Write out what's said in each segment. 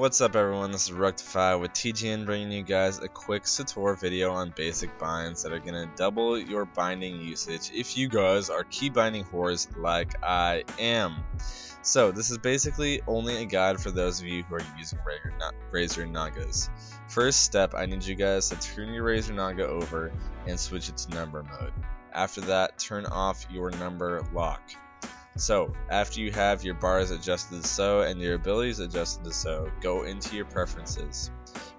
What's up everyone, this is Rectified with TGN bringing you guys a quick SWTOR video on basic binds that are going to double your binding usage if you guys are key binding whores like I am. So this is basically only a guide for those of you who are using Razor Nagas. First step, I need you guys to turn your Razor Naga over and switch it to number mode. After that, turn off your number lock. So, after you have your bars adjusted so and your abilities adjusted so, go into your preferences.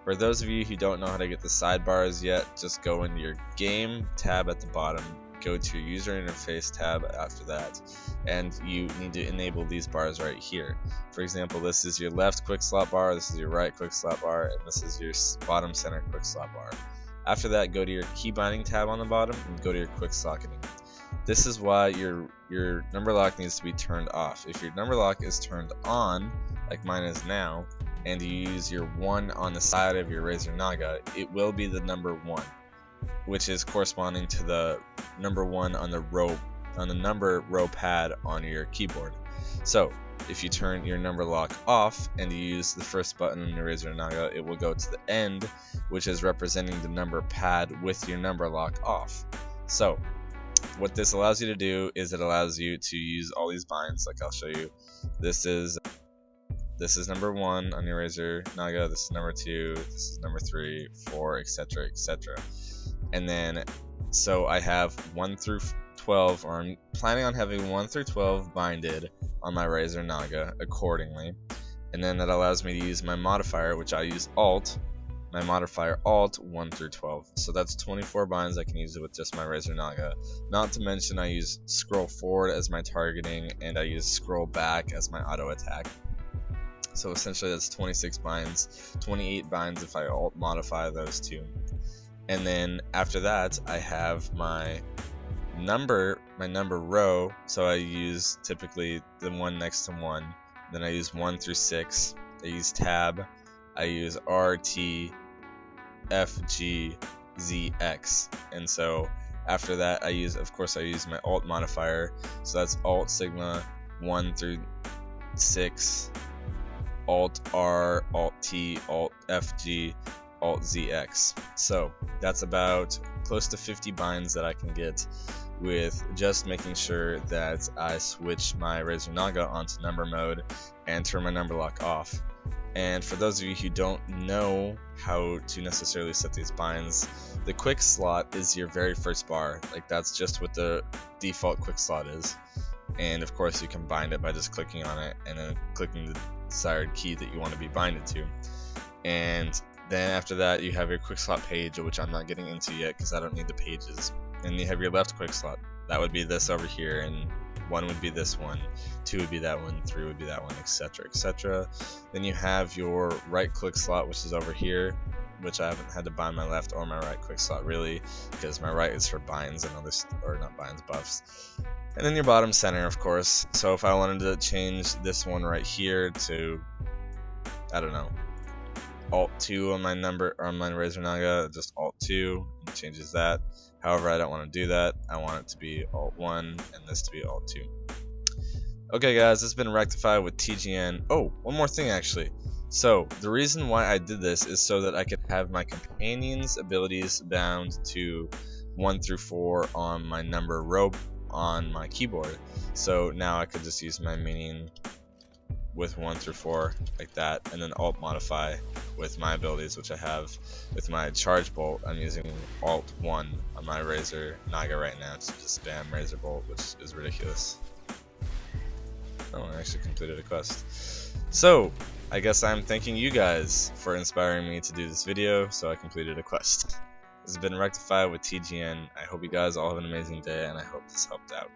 For those of you who don't know how to get the sidebars yet, just go into your game tab at the bottom, go to your user interface tab after that, and you need to enable these bars right here. For example, this is your left quick slot bar, this is your right quick slot bar, and this is your bottom center quick slot bar. After that, go to your key binding tab on the bottom and go to your quick socketing. This is why your number lock needs to be turned off. If your number lock is turned on, like mine is now, and you use your 1 on the side of your Razor Naga, it will be the number 1, which is corresponding to the number 1 on the number row pad on your keyboard. So if you turn your number lock off and you use the first button on your Razor Naga, it will go to the end, which is representing the number pad with your number lock off. So what this allows you to do is it allows you to use all these binds, like I'll show you. This is number 1 on your Razor Naga, this is number 2, this is number 3, 4, etc, etc. And then so I have 1 through 12, or I'm planning on having 1 through 12 binded on my Razor Naga accordingly. And then that allows me to use my modifier, which I use Alt, my modifier Alt 1 through 12. So that's 24 binds I can use it with just my Razor Naga. Not to mention I use scroll forward as my targeting, and I use scroll back as my auto attack. So essentially that's 26 binds, 28 binds if I Alt modify those two. And then after that I have my number row, so I use typically the one next to 1. Then I use 1 through 6. I use tab. I use R, T, F, G, Z, X. And so after that I use my Alt modifier. So that's Alt Sigma 1 through 6, Alt R, Alt T, Alt F, G, Alt Z, X. So that's about close to 50 binds that I can get with just making sure that I switch my Razor Naga onto number mode and turn my number lock off. And for those of you who don't know how to necessarily set these binds, the quick slot is your very first bar. Like, that's just what the default quick slot is. And of course you can bind it by just clicking on it and then clicking the desired key that you want to be binded to. And then after that you have your quick slot page, which I'm not getting into yet because I don't need the pages. And you have your left quick slot. That would be this over here, and 1 would be this one, 2 would be that one, 3 would be that one, etc, etc. Then you have your right click slot, which is over here, which I haven't had to bind my left or my right quick slot really, because my right is for binds and others, or not binds, buffs. And then your bottom center, of course. So if I wanted to change this one right here to, I don't know, Alt 2 on my Razor Naga, just Alt 2, it changes that. However, I don't want to do that. I want it to be Alt 1 and this to be Alt 2. Okay guys, this has been Rectified with TGN. Oh, one more thing actually. So the reason why I did this is so that I could have my companions' abilities bound to 1 through 4 on my number row on my keyboard. So now I could just use my minion with 1 through 4 like that, and then Alt modify with my abilities, which I have with my charge bolt. I'm using Alt 1 on my Razor Naga right now to just spam Razor Bolt, which is ridiculous. Oh, I actually completed a quest. So I guess I'm thanking you guys for inspiring me to do this video, so I completed a quest. This has been Rectified with TGN. I hope you guys all have an amazing day, and I hope this helped out.